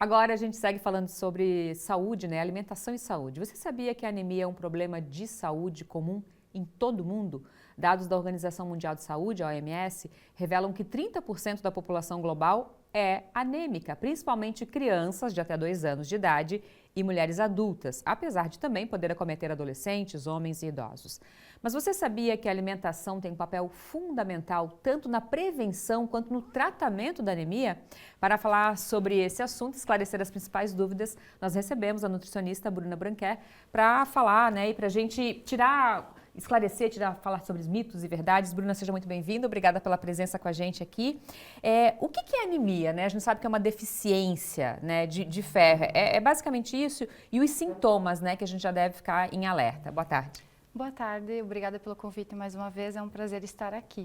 Agora a gente segue falando sobre saúde, né? Alimentação e saúde. Você sabia que a anemia é um problema de saúde comum em todo o mundo? Dados da Organização Mundial de Saúde, a OMS, revelam que 30% da população global é anêmica, principalmente crianças de até 2 anos de idade e mulheres adultas, apesar de também poder acometer adolescentes, homens e idosos. Mas você sabia que a alimentação tem um papel fundamental tanto na prevenção quanto no tratamento da anemia? Para falar sobre esse assunto, esclarecer as principais dúvidas, nós recebemos a nutricionista Bruna Branquer para falar, né, e para a gente esclarecer, falar sobre os mitos e verdades. Bruna, seja muito bem-vinda, obrigada pela presença com a gente aqui. O que é anemia, né? A gente sabe que é uma deficiência, né, de ferro. É basicamente isso e os sintomas, né, que a gente já deve ficar em alerta. Boa tarde. Boa tarde, obrigada pelo convite mais uma vez, é um prazer estar aqui.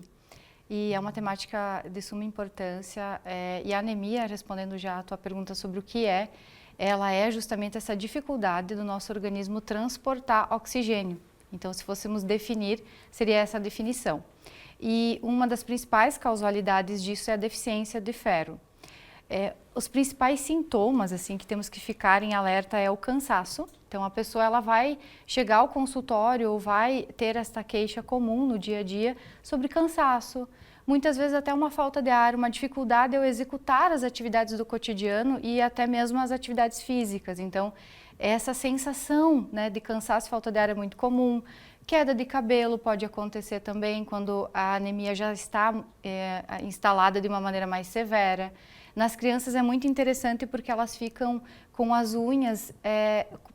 E é uma temática de suma importância e a anemia, respondendo já a tua pergunta sobre o que é, ela é justamente essa dificuldade do nosso organismo transportar oxigênio. Então, se fôssemos definir, seria essa a definição. E uma das principais causalidades disso é a deficiência de ferro. Os principais sintomas assim que temos que ficar em alerta é o cansaço. Então a pessoa ela vai chegar ao consultório ou vai ter esta queixa comum no dia a dia sobre cansaço. Muitas vezes até uma falta de ar, uma dificuldade ao executar as atividades do cotidiano e até mesmo as atividades físicas. Então essa sensação, né, de cansaço e falta de ar é muito comum. Queda de cabelo pode acontecer também quando a anemia já está instalada de uma maneira mais severa. Nas crianças é muito interessante porque elas ficam com as unhas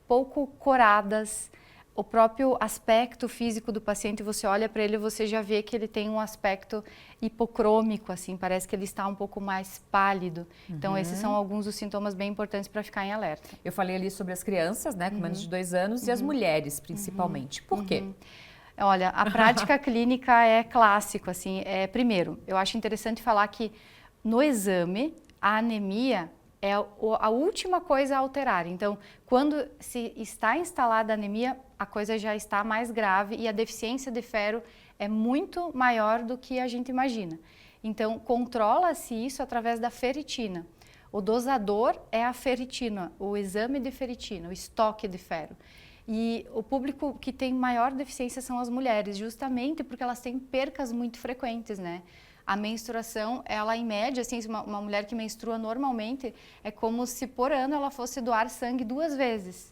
pouco coradas. O próprio aspecto físico do paciente, você olha para ele e você já vê que ele tem um aspecto hipocrômico, assim, parece que ele está um pouco mais pálido. Então, esses são alguns dos sintomas bem importantes para ficar em alerta. Eu falei ali sobre as crianças, né, com menos de 2 anos e as mulheres, principalmente. Por quê? Olha, a prática clínica é clássico, assim. Primeiro, eu acho interessante falar que no exame, a anemia é a última coisa a alterar. Então, quando se está instalada a anemia, a coisa já está mais grave e a deficiência de ferro é muito maior do que a gente imagina. Então, controla-se isso através da ferritina. O dosador é a ferritina, o exame de ferritina, o estoque de ferro. E o público que tem maior deficiência são as mulheres, justamente porque elas têm percas muito frequentes, né? A menstruação, ela em média, assim, uma mulher que menstrua normalmente, é como se por ano ela fosse doar sangue 2 vezes.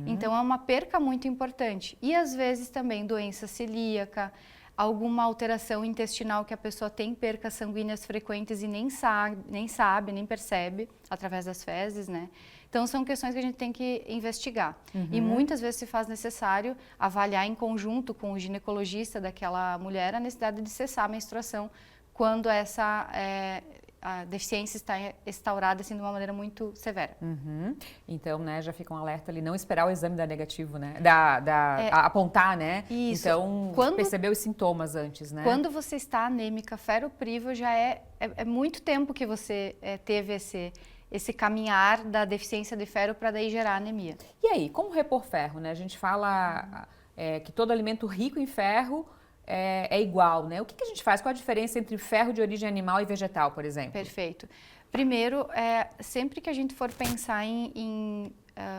Então é uma perca muito importante. E às vezes também doença celíaca, alguma alteração intestinal que a pessoa tem percas sanguíneas frequentes e nem sabe, nem percebe, através das fezes, né? Então são questões que a gente tem que investigar. E muitas vezes se faz necessário avaliar em conjunto com o ginecologista daquela mulher a necessidade de cessar a menstruação quando essa a deficiência está instaurada assim, de uma maneira muito severa. Então, né, já fica um alerta ali, não esperar o exame dar negativo, né? Apontar, né? Isso. Então, perceber os sintomas antes, né? Quando você está anêmica, ferroprivo já é muito tempo que você teve esse caminhar da deficiência de ferro para daí gerar anemia. E aí, como repor ferro, né? A gente fala que todo alimento rico em ferro é igual, né? O que a gente faz? Qual a diferença entre ferro de origem animal e vegetal, por exemplo? Perfeito. Primeiro, sempre que a gente for pensar em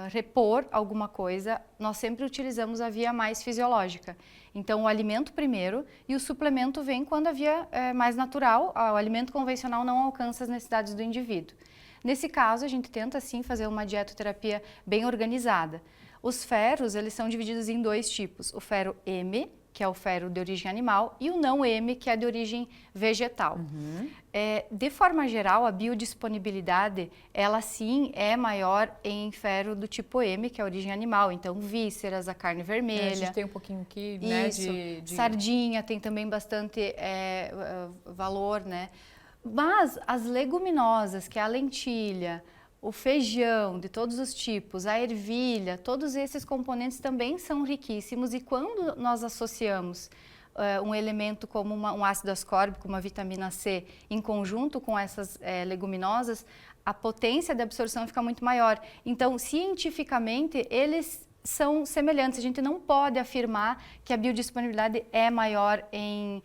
repor alguma coisa, nós sempre utilizamos a via mais fisiológica. Então, o alimento primeiro e o suplemento vem quando a via é mais natural, o alimento convencional não alcança as necessidades do indivíduo. Nesse caso, a gente tenta, sim, fazer uma dietoterapia bem organizada. Os ferros, eles são divididos em 2 tipos. O ferro M, que é o ferro de origem animal, e o não M, que é de origem vegetal. De forma geral, a biodisponibilidade, ela sim é maior em ferro do tipo M, que é a origem animal. Então, vísceras, a carne vermelha. A gente tem um pouquinho aqui, né? Isso, sardinha tem também bastante valor, né? Mas as leguminosas, que é a lentilha, o feijão de todos os tipos, a ervilha, todos esses componentes também são riquíssimos e quando nós associamos um elemento como um ácido ascórbico, uma vitamina C, em conjunto com essas leguminosas, a potência de absorção fica muito maior. Então, cientificamente, eles são semelhantes. A gente não pode afirmar que a biodisponibilidade é maior em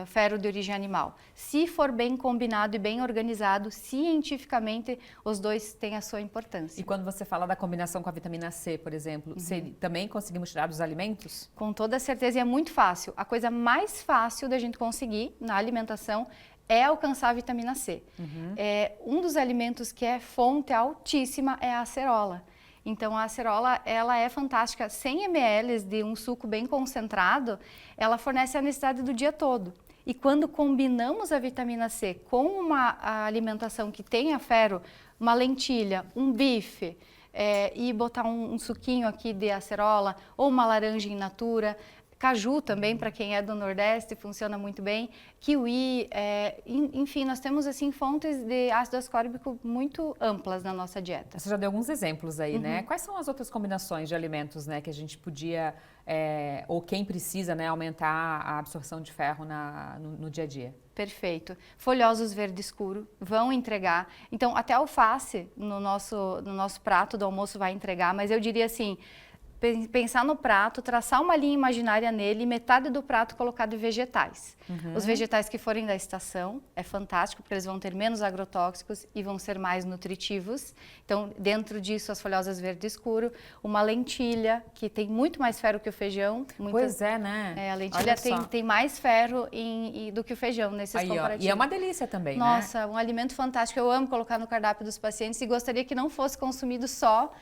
ferro de origem animal. Se for bem combinado e bem organizado, cientificamente, os dois têm a sua importância. E quando você fala da combinação com a vitamina C, por exemplo, também conseguimos tirar dos alimentos? Com toda certeza, e é muito fácil. A coisa mais fácil da gente conseguir na alimentação é alcançar a vitamina C. Um dos alimentos que é fonte altíssima é a acerola. Então, a acerola, ela é fantástica. 100 ml de um suco bem concentrado, ela fornece a necessidade do dia todo. E quando combinamos a vitamina C com uma alimentação que tenha ferro, uma lentilha, um bife, e botar um suquinho aqui de acerola, ou uma laranja in natura, caju também, para quem é do Nordeste, funciona muito bem. Kiwi, enfim, nós temos assim fontes de ácido ascórbico muito amplas na nossa dieta. Você já deu alguns exemplos aí, né? Quais são as outras combinações de alimentos, né, que a gente podia, ou quem precisa, né, aumentar a absorção de ferro no dia a dia? Perfeito. Folhosos verde escuro vão entregar. Então, até alface no nosso prato do almoço vai entregar, mas eu diria assim, pensar no prato, traçar uma linha imaginária nele e metade do prato colocar de vegetais. Os vegetais que forem da estação é fantástico, porque eles vão ter menos agrotóxicos e vão ser mais nutritivos. Então, dentro disso, as folhosas verde escuro, uma lentilha, que tem muito mais ferro que o feijão. Pois é, né? A lentilha tem mais ferro do que o feijão nesses comparativos. E é uma delícia também, Nossa, né? Um alimento fantástico. Eu amo colocar no cardápio dos pacientes e gostaria que não fosse consumido só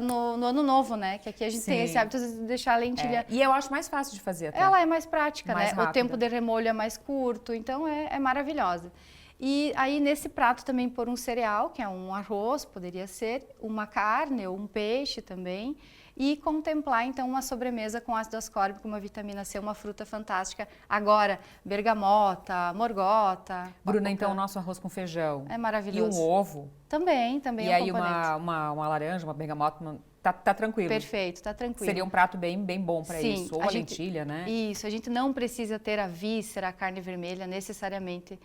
no ano novo, né? Que aqui a gente tem esse hábito de deixar a lentilha... E eu acho mais fácil de fazer até. Ela é mais prática, mais né? rápida. O tempo de remolho é mais curto, então é maravilhosa. E aí nesse prato também pôr um cereal, que é um arroz, poderia ser, uma carne ou um peixe também. E contemplar então uma sobremesa com ácido ascórbico, uma vitamina C, uma fruta fantástica. Agora, bergamota, morgota. Bruna, então o nosso arroz com feijão. É maravilhoso. E um ovo. Também E é um aí componente. uma laranja, uma bergamota, tá tranquilo. Perfeito, tá tranquilo. Seria um prato bem bom para Sim, isso. Ou a lentilha, né? Isso, a gente não precisa ter a víscera, a carne vermelha necessariamente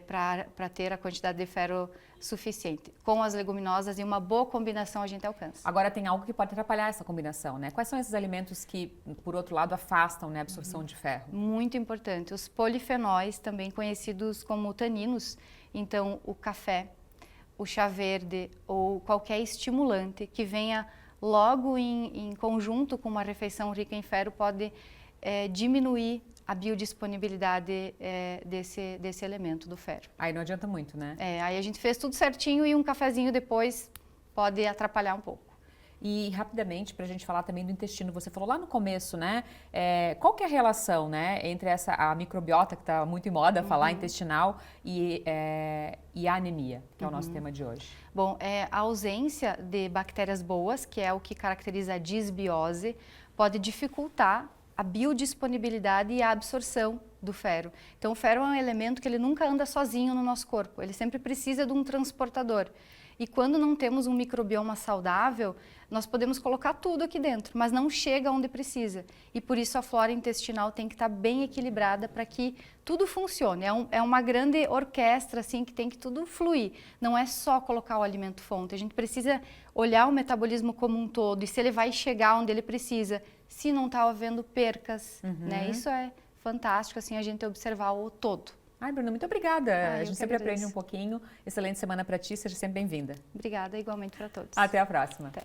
para ter a quantidade de ferro suficiente. Com as leguminosas e uma boa combinação a gente alcança. Agora tem algo que pode atrapalhar essa combinação, né? Quais são esses alimentos que, por outro lado, afastam, né, a absorção de ferro? Muito importante. Os polifenóis, também conhecidos como taninos. Então, o café, o chá verde ou qualquer estimulante que venha logo em conjunto com uma refeição rica em ferro pode diminuir a biodisponibilidade desse elemento do ferro. Aí não adianta muito, né? Aí a gente fez tudo certinho e um cafezinho depois pode atrapalhar um pouco. E rapidamente, para a gente falar também do intestino, você falou lá no começo, né? Qual que é a relação, né, entre a microbiota, que está muito em moda falar, intestinal, e a anemia, que é o nosso tema de hoje? Bom, a ausência de bactérias boas, que é o que caracteriza a disbiose, pode dificultar a biodisponibilidade e a absorção do ferro. Então, o ferro é um elemento que ele nunca anda sozinho no nosso corpo, ele sempre precisa de um transportador. E quando não temos um microbioma saudável, nós podemos colocar tudo aqui dentro, mas não chega onde precisa. E por isso a flora intestinal tem que estar bem equilibrada para que tudo funcione. É uma grande orquestra assim que tem que tudo fluir. Não é só colocar o alimento fonte. A gente precisa olhar o metabolismo como um todo e se ele vai chegar onde ele precisa, se não está havendo percas, né? Isso é fantástico assim a gente observar o todo. Ai, Bruna, muito obrigada. A gente sempre agradeço. aprende um pouquinho. Excelente semana para ti, seja sempre bem-vinda. Obrigada, igualmente para todos. Até a próxima. Até.